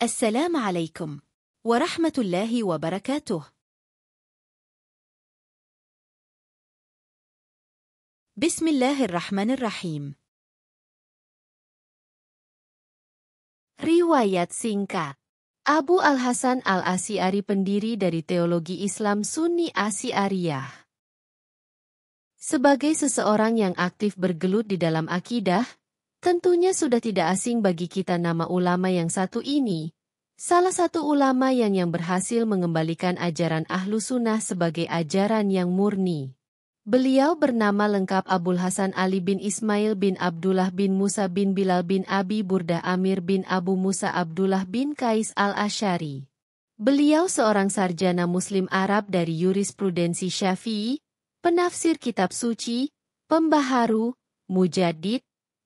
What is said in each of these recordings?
السلام عليكم ورحمة الله وبركاته. بسم الله الرحمن الرحيم. Riwayat singkat. Abu Al-Hasan Al-Asy'ari, pendiri dari teologi Islam Sunni Asy'ariyah. Sebagai seseorang yang aktif bergelut di dalam akidah, tentunya sudah tidak asing bagi kita nama ulama yang satu ini. Salah satu ulama yang berhasil mengembalikan ajaran Ahlus Sunnah sebagai ajaran yang murni. Beliau bernama lengkap Abul Hasan Ali bin Ismail bin Abdullah bin Musa bin Bilal bin Abi Burdah Amir bin Abu Musa Abdullah bin Qais al-Asy'ari. Beliau seorang sarjana Muslim Arab dari jurisprudensi Syafi'i, penafsir kitab suci, pembaharu, mujaddid,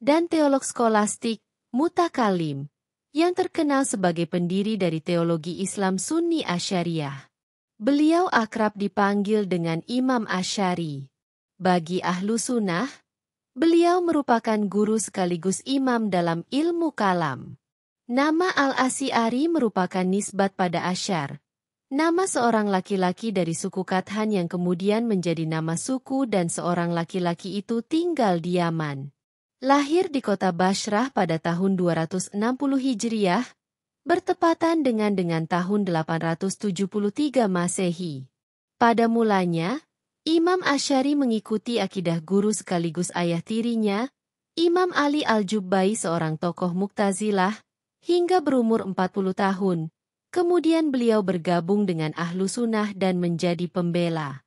dan teolog skolastik, mutakalim, yang terkenal sebagai pendiri dari teologi Islam Sunni Asy'ariyah. Beliau akrab dipanggil dengan Imam Asy'ari. Bagi Ahlu Sunnah, beliau merupakan guru sekaligus imam dalam ilmu kalam. Nama Al-Asy'ari merupakan nisbat pada Asy'ar, nama seorang laki-laki dari suku Qathan yang kemudian menjadi nama suku dan seorang laki-laki itu tinggal di Yaman. Lahir di kota Bashrah pada tahun 260 Hijriah, bertepatan dengan tahun 873 Masehi. Pada mulanya, Imam Asy'ari mengikuti akidah guru sekaligus ayah tirinya, Imam Ali Al-Jubbai, seorang tokoh Mu'tazilah, hingga berumur 40 tahun. Kemudian beliau bergabung dengan Ahlu Sunnah dan menjadi pembela.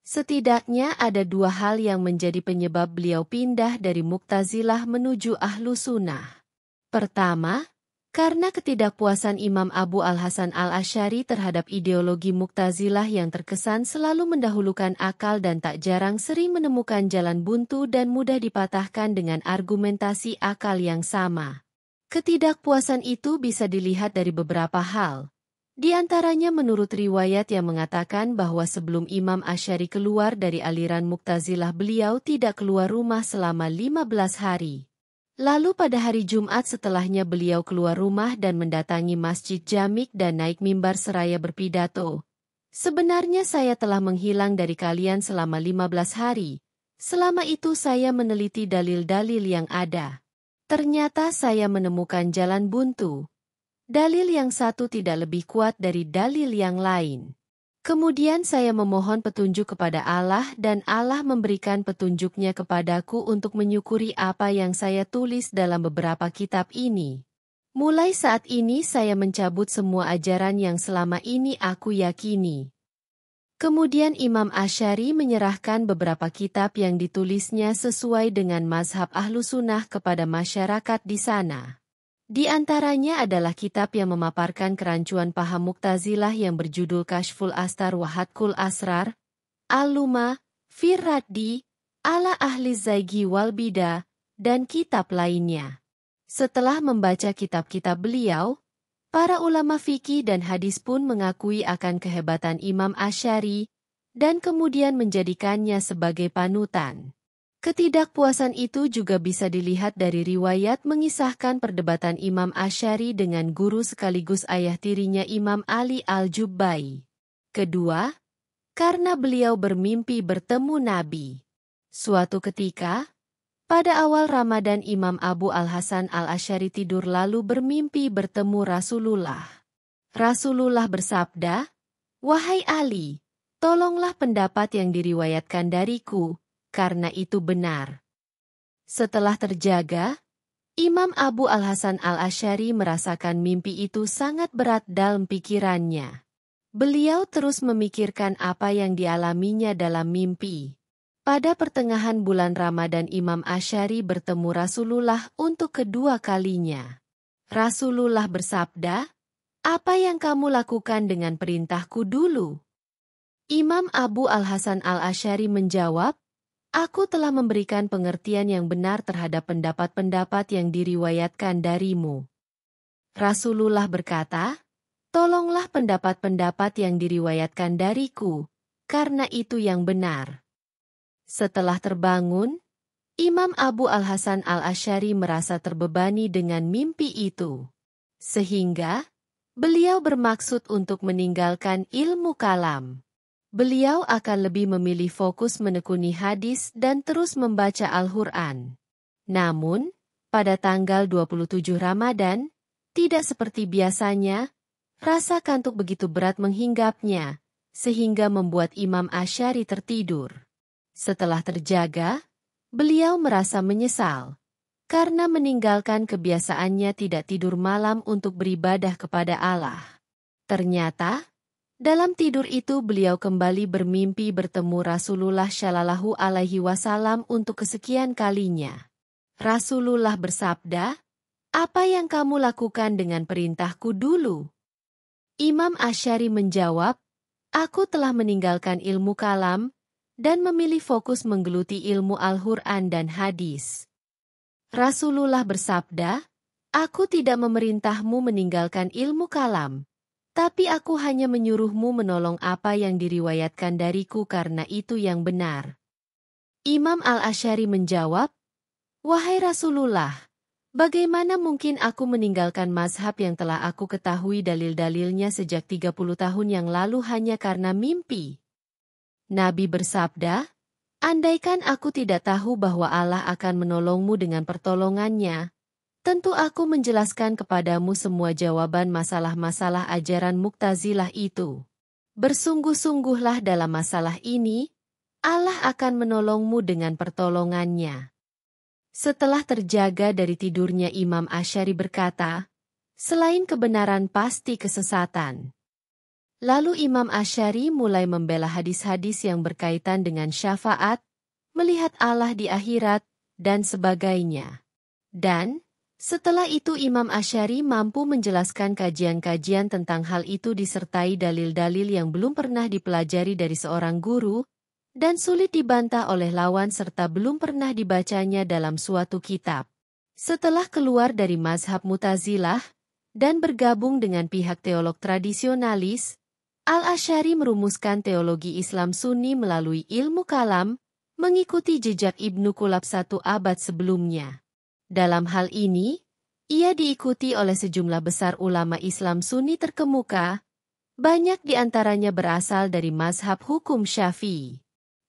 Setidaknya ada dua hal yang menjadi penyebab beliau pindah dari Mu'tazilah menuju Ahlu Sunnah. Pertama, karena ketidakpuasan Imam Abu Al-Hasan Al-Asy'ari terhadap ideologi Mu'tazilah yang terkesan selalu mendahulukan akal dan tak jarang sering menemukan jalan buntu dan mudah dipatahkan dengan argumentasi akal yang sama. Ketidakpuasan itu bisa dilihat dari beberapa hal. Di antaranya menurut riwayat yang mengatakan bahwa sebelum Imam Asy'ari keluar dari aliran Mu'tazilah beliau tidak keluar rumah selama 15 hari. Lalu pada hari Jumat setelahnya beliau keluar rumah dan mendatangi Masjid Jamik dan naik mimbar seraya berpidato. Sebenarnya saya telah menghilang dari kalian selama 15 hari. Selama itu saya meneliti dalil-dalil yang ada. Ternyata saya menemukan jalan buntu. Dalil yang satu tidak lebih kuat dari dalil yang lain. Kemudian saya memohon petunjuk kepada Allah dan Allah memberikan petunjuknya kepadaku untuk menyukuri apa yang saya tulis dalam beberapa kitab ini. Mulai saat ini saya mencabut semua ajaran yang selama ini aku yakini. Kemudian Imam Asy'ari menyerahkan beberapa kitab yang ditulisnya sesuai dengan mazhab Ahlu Sunnah kepada masyarakat di sana. Di antaranya adalah kitab yang memaparkan kerancuan paham Mu'tazilah yang berjudul Kashful Astar wa Hadkul Asrar, Al-Luma, Fir Raddi, Ala Ahli Zaigi wal Bidah, dan kitab lainnya. Setelah membaca kitab-kitab beliau, para ulama fikih dan hadis pun mengakui akan kehebatan Imam Asy'ari, dan kemudian menjadikannya sebagai panutan. Ketidakpuasan itu juga bisa dilihat dari riwayat mengisahkan perdebatan Imam Asy'ari dengan guru sekaligus ayah tirinya Imam Ali Al-Jubbai. Kedua, karena beliau bermimpi bertemu Nabi. Suatu ketika, pada awal Ramadan Imam Abu Al-Hasan Al-Asy'ari tidur lalu bermimpi bertemu Rasulullah. Rasulullah bersabda, "Wahai Ali, tolonglah pendapat yang diriwayatkan dariku, karena itu benar." Setelah terjaga, Imam Abu Al-Hasan Al-Asy'ari merasakan mimpi itu sangat berat dalam pikirannya. Beliau terus memikirkan apa yang dialaminya dalam mimpi. Pada pertengahan bulan Ramadan Imam Asy'ari bertemu Rasulullah untuk kedua kalinya. Rasulullah bersabda, "Apa yang kamu lakukan dengan perintahku dulu?" Imam Abu Al-Hasan Al-Asy'ari menjawab, "Aku telah memberikan pengertian yang benar terhadap pendapat-pendapat yang diriwayatkan darimu." Rasulullah berkata, "Tolonglah pendapat-pendapat yang diriwayatkan dariku, karena itu yang benar." Setelah terbangun, Imam Abu Al-Hasan Al-Asy'ari merasa terbebani dengan mimpi itu. Sehingga, Beliau bermaksud untuk meninggalkan ilmu kalam. Beliau akan lebih memilih fokus menekuni hadis dan terus membaca Al-Quran. Namun, pada tanggal 27 Ramadan, tidak seperti biasanya, rasa kantuk begitu berat menghinggapnya, sehingga membuat Imam Asy'ari tertidur. Setelah terjaga, beliau merasa menyesal, karena meninggalkan kebiasaannya tidak tidur malam untuk beribadah kepada Allah. Ternyata, dalam tidur itu beliau kembali bermimpi bertemu Rasulullah Shallallahu Alaihi Wasallam untuk kesekian kalinya. Rasulullah bersabda, "Apa yang kamu lakukan dengan perintahku dulu?" Imam Asy'ari menjawab, "Aku telah meninggalkan ilmu kalam dan memilih fokus menggeluti ilmu Al-Quran dan hadis." Rasulullah bersabda, "Aku tidak memerintahmu meninggalkan ilmu kalam, tapi aku hanya menyuruhmu menolong apa yang diriwayatkan dariku karena itu yang benar." Imam Al-Asy'ari menjawab, "Wahai Rasulullah, bagaimana mungkin aku meninggalkan mazhab yang telah aku ketahui dalil-dalilnya sejak 30 tahun yang lalu hanya karena mimpi?" Nabi bersabda, "Andaikan aku tidak tahu bahwa Allah akan menolongmu dengan pertolongannya, tentu aku menjelaskan kepadamu semua jawaban masalah-masalah ajaran Mu'tazilah itu. Bersungguh-sungguhlah dalam masalah ini, Allah akan menolongmu dengan pertolongannya." Setelah terjaga dari tidurnya, Imam Asy'ari berkata, "Selain kebenaran pasti kesesatan." Lalu Imam Asy'ari mulai membela hadis-hadis yang berkaitan dengan syafaat, melihat Allah di akhirat, dan sebagainya. Dan, setelah itu Imam Asy'ari mampu menjelaskan kajian-kajian tentang hal itu disertai dalil-dalil yang belum pernah dipelajari dari seorang guru, dan sulit dibantah oleh lawan serta belum pernah dibacanya dalam suatu kitab. Setelah keluar dari mazhab Mu'tazilah, dan bergabung dengan pihak teolog tradisionalis, Al-Asy'ari merumuskan teologi Islam Sunni melalui ilmu kalam, mengikuti jejak Ibnu Qulab 1 abad sebelumnya. Dalam hal ini, ia diikuti oleh sejumlah besar ulama Islam Sunni terkemuka, banyak di antaranya berasal dari mazhab hukum Syafi'i.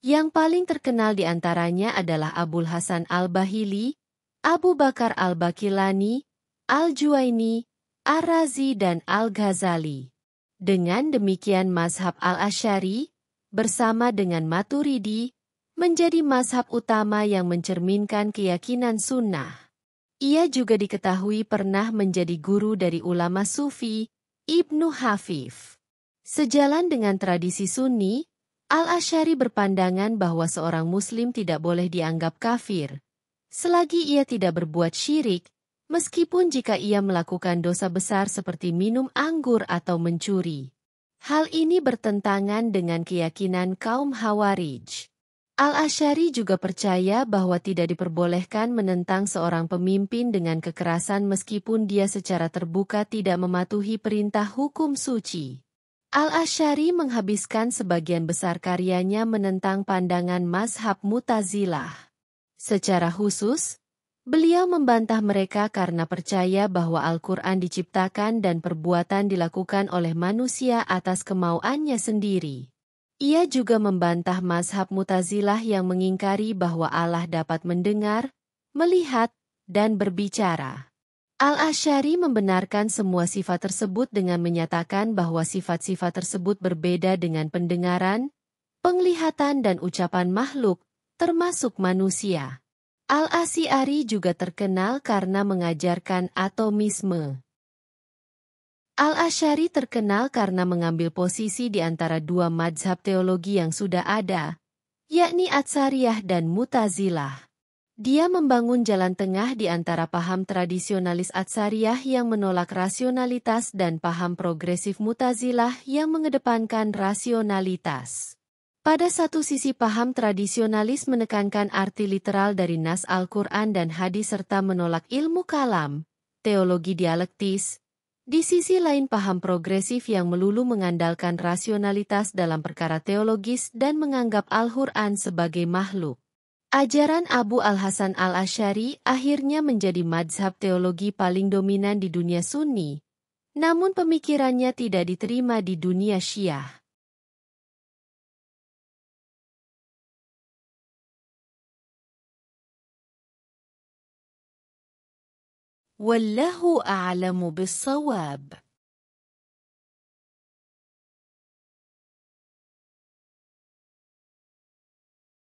Yang paling terkenal di antaranya adalah Abul Hasan Al-Bahili, Abu Bakar Al-Bakilani, Al-Juwaini, Ar-Razi dan Al-Ghazali. Dengan demikian mazhab Al-Asy'ari, bersama dengan Maturidi, menjadi mazhab utama yang mencerminkan keyakinan sunnah. Ia juga diketahui pernah menjadi guru dari ulama Sufi, Ibnu Hafif. Sejalan dengan tradisi Sunni, Al-Asy'ari berpandangan bahwa seorang Muslim tidak boleh dianggap kafir, selagi ia tidak berbuat syirik, meskipun jika ia melakukan dosa besar seperti minum anggur atau mencuri. Hal ini bertentangan dengan keyakinan kaum Khawarij. Al-Asy'ari juga percaya bahwa tidak diperbolehkan menentang seorang pemimpin dengan kekerasan meskipun dia secara terbuka tidak mematuhi perintah hukum suci. Al-Asy'ari menghabiskan sebagian besar karyanya menentang pandangan mazhab Mu'tazilah. Secara khusus, beliau membantah mereka karena percaya bahwa Al-Quran diciptakan dan perbuatan dilakukan oleh manusia atas kemauannya sendiri. Ia juga membantah mazhab Mu'tazilah yang mengingkari bahwa Allah dapat mendengar, melihat, dan berbicara. Al-Asy'ari membenarkan semua sifat tersebut dengan menyatakan bahwa sifat-sifat tersebut berbeda dengan pendengaran, penglihatan dan ucapan makhluk, termasuk manusia. Al-Asy'ari juga terkenal karena mengajarkan atomisme. Al-Asy'ari terkenal karena mengambil posisi di antara dua mazhab teologi yang sudah ada, yakni Atsariyah dan Mu'tazilah. Dia membangun jalan tengah di antara paham tradisionalis Atsariyah yang menolak rasionalitas dan paham progresif Mu'tazilah yang mengedepankan rasionalitas. Pada satu sisi paham tradisionalis menekankan arti literal dari nas Al-Quran dan hadis serta menolak ilmu kalam, teologi dialektis. Di sisi lain paham progresif yang melulu mengandalkan rasionalitas dalam perkara teologis dan menganggap Al-Quran sebagai makhluk. Ajaran Abu Al-Hasan Al-Asy'ari akhirnya menjadi mazhab teologi paling dominan di dunia Sunni, Namun pemikirannya tidak diterima di dunia Syiah. والله أعلم بالصواب.